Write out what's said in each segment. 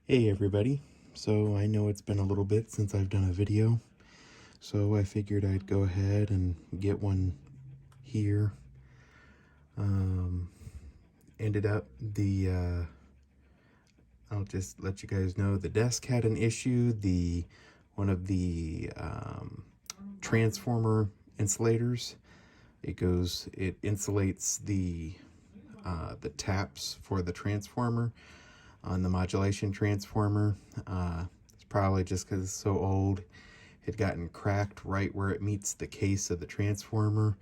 Hey everybody, so I know it's been a little bit since I've done a video, so I figured I'd go ahead and get one here. Ended up I'll just let you guys know the desk had an issue. One of the transformer insulators, it insulates the taps for the transformer on the modulation transformer. It's probably just because it's so old. It had gotten cracked right where it meets the case of the transformer,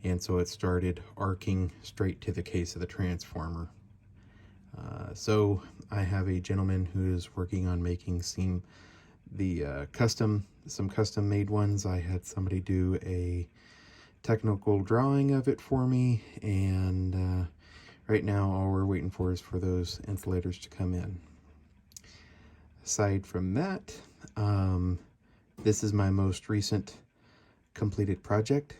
and so it started arcing straight to the case of the transformer. So I have a gentleman who is working on making some custom made ones. I had somebody do a technical drawing of it for me, and right now all we're waiting for is for those insulators to come in. Aside from that, this is my most recent completed project.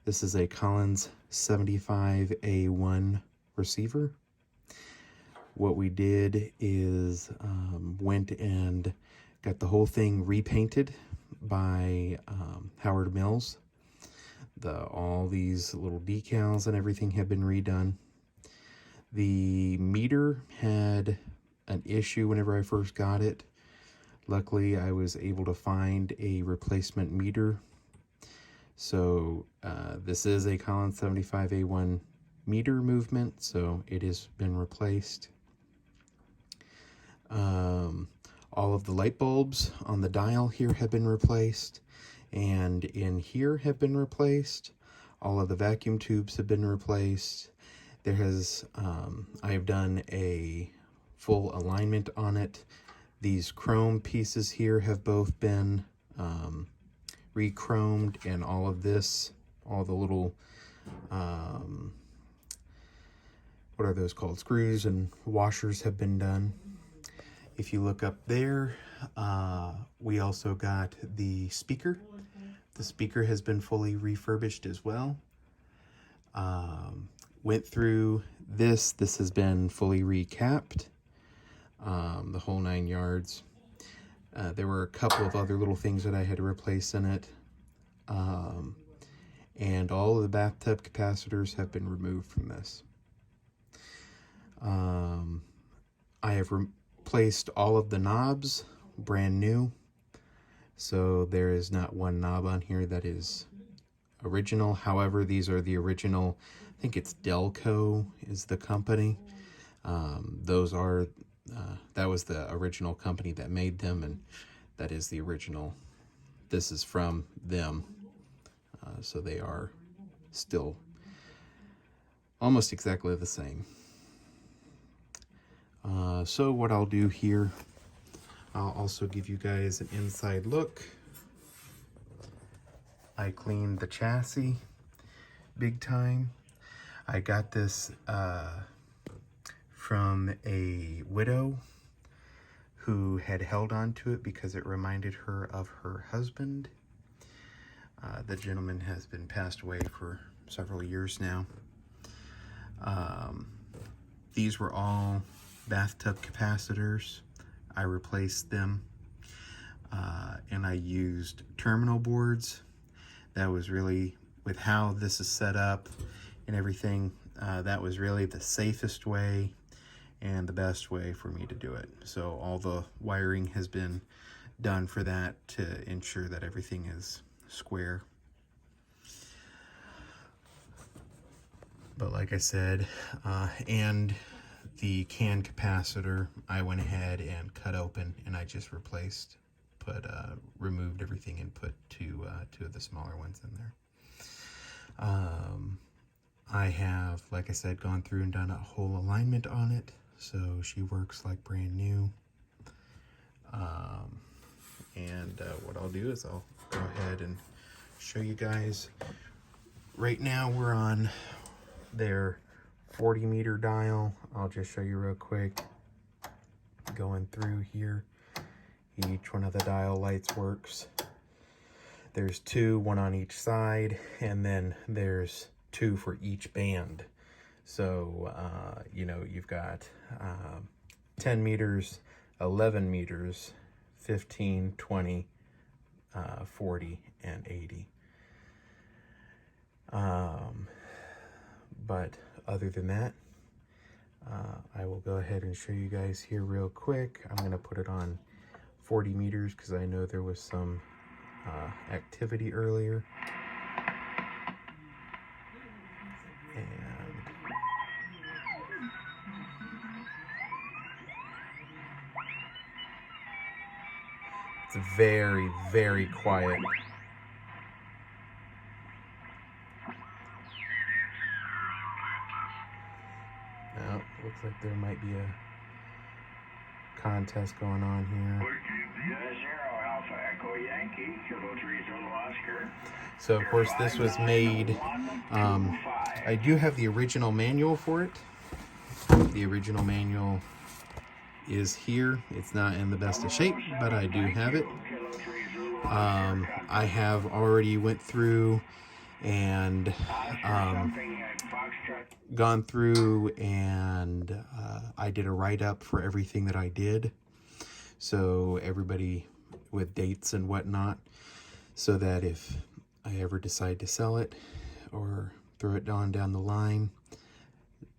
This is a Collins 75A-1 receiver. What we did is went and got the whole thing repainted by Howard Mills. All these little decals and everything have been redone. The meter had an issue whenever I first got it. Luckily, I was able to find a replacement meter. So this is a Collins 75A1 meter movement, so it has been replaced. All of the light bulbs on the dial here have been replaced, and in here have been replaced. All of the vacuum tubes have been replaced. I have done a full alignment on it. These chrome pieces here have both been re-chromed, and all of this, all the little what are those called, screws and washers have been done. If you look up there, we also got the speaker. The speaker has been fully refurbished as well. Went through this has been fully recapped, the whole 9 yards. There were a couple of other little things that I had to replace in it. And all of the bathtub capacitors have been removed from this. I have replaced all of the knobs, brand new. So there is not one knob on here that is original. However, these are the original. I think it's Delco is the company. That was the original company that made them, and that is the original. This is from them. So they are still almost exactly the same. So what I'll do here, I'll also give you guys an inside look. I cleaned the chassis big time. I got this from a widow who had held on to it because it reminded her of her husband. The gentleman has been passed away for several years now. These were all bathtub capacitors. I replaced them, and I used terminal boards. That was really, with how this is set up and everything, that was really the safest way and the best way for me to do it. So all the wiring has been done for that to ensure that everything is square. But like I said, and the can capacitor, I went ahead and cut open, and I just removed everything and put two of the smaller ones in there. I have, like I said, gone through and done a whole alignment on it, so she works like brand new. What I'll do is I'll go ahead and show you guys. Right now we're on their 40 meter dial. I'll just show you real quick. Going through here, each one of the dial lights works. There's two, one on each side, and then there's two for each band. So, you've got 10 meters, 11 meters, 15, 20, 40, and 80. But other than that, I will go ahead and show you guys here real quick. I'm going to put it on 40 meters because I know there was some activity earlier. And it's very, very quiet. Now, looks like there might be a contest going on here. So of course this was made, I do have the original manual for it. The original manual is here. It's not in the best of shape, but I do have it. I have already went through and gone through and I did a write-up for everything that I did, so everybody with dates and whatnot, so that if I ever decide to sell it or throw it down the line,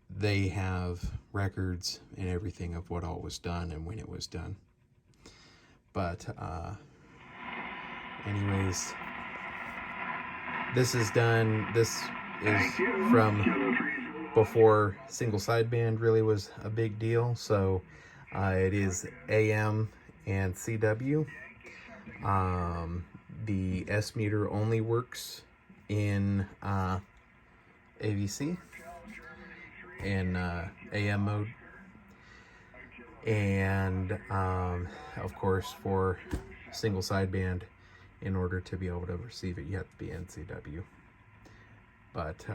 they have records and everything of what all was done and when it was done. But anyways, this is done. This is from before single sideband really was a big deal. So it is AM and CW. The S meter only works in AVC in AM mode, and of course for single sideband, in order to be able to receive it, you have to be NCW. But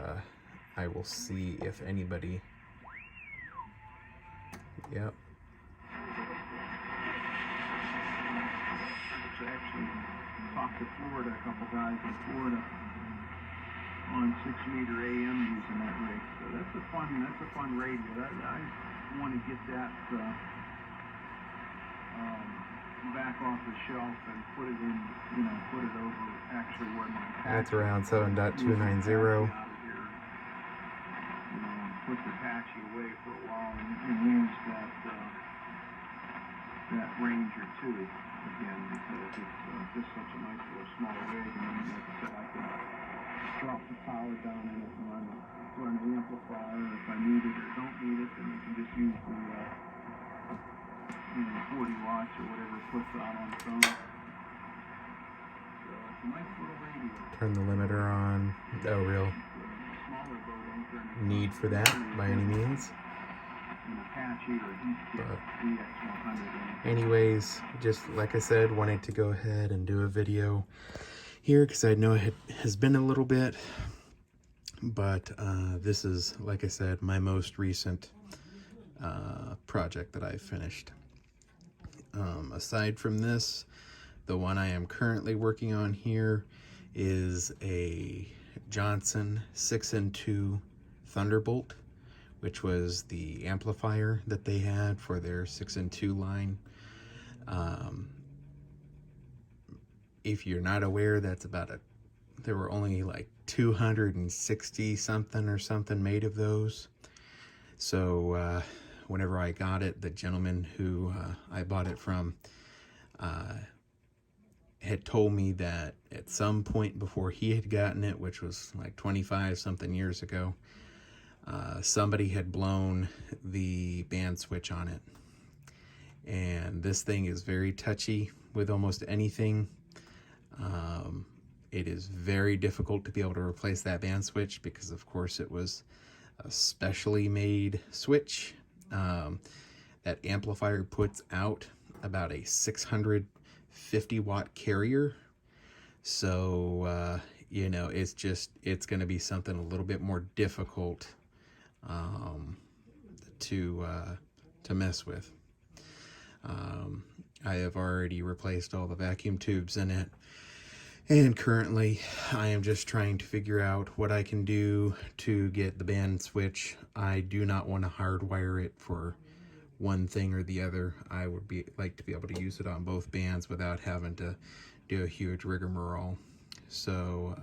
I will see if anybody, yep. Actually talked to Florida, a couple guys in Florida on 6-meter AM using that rig. So that's a fun radio. I want to get that back off the shelf and put it in, put it over actually where my That's around 7.290. Put the Apache away for a while and use that Ranger 2 again, because it's just such a nice little small rig, and then like I said, I can drop the power down in it and run the amplifier, and if I need it or don't need it, then I can just use the 40 watts or whatever it puts out on its own. So it's a nice little radio. Turn the limiter on. No real need for that by any means. But anyways, just like I said, wanted to go ahead and do a video here because I know it has been a little bit, but this is, like I said, my most recent project that I finished. Aside from this, the one I am currently working on here is a Johnson 6-in-2 Thunderbolt, which was the amplifier that they had for their 6-in-2 line. If you're not aware, that's about there were only like 260 something or something made of those. So whenever I got it, the gentleman who I bought it from had told me that at some point before he had gotten it, which was like 25 something years ago, somebody had blown the band switch on it. And this thing is very touchy with almost anything. It is very difficult to be able to replace that band switch because of course it was a specially made switch. That amplifier puts out about a 650 watt carrier. So, it's going to be something a little bit more difficult to mess with. I have already replaced all the vacuum tubes in it, and currently I am just trying to figure out what I can do to get the band switch. I do not want to hardwire it for one thing or the other. I would like to be able to use it on both bands without having to do a huge rigmarole. So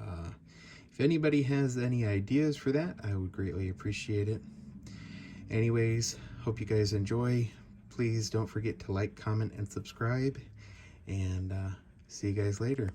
if anybody has any ideas for that, I would greatly appreciate it. Anyways, hope you guys enjoy. Please don't forget to like, comment, and subscribe. And see you guys later.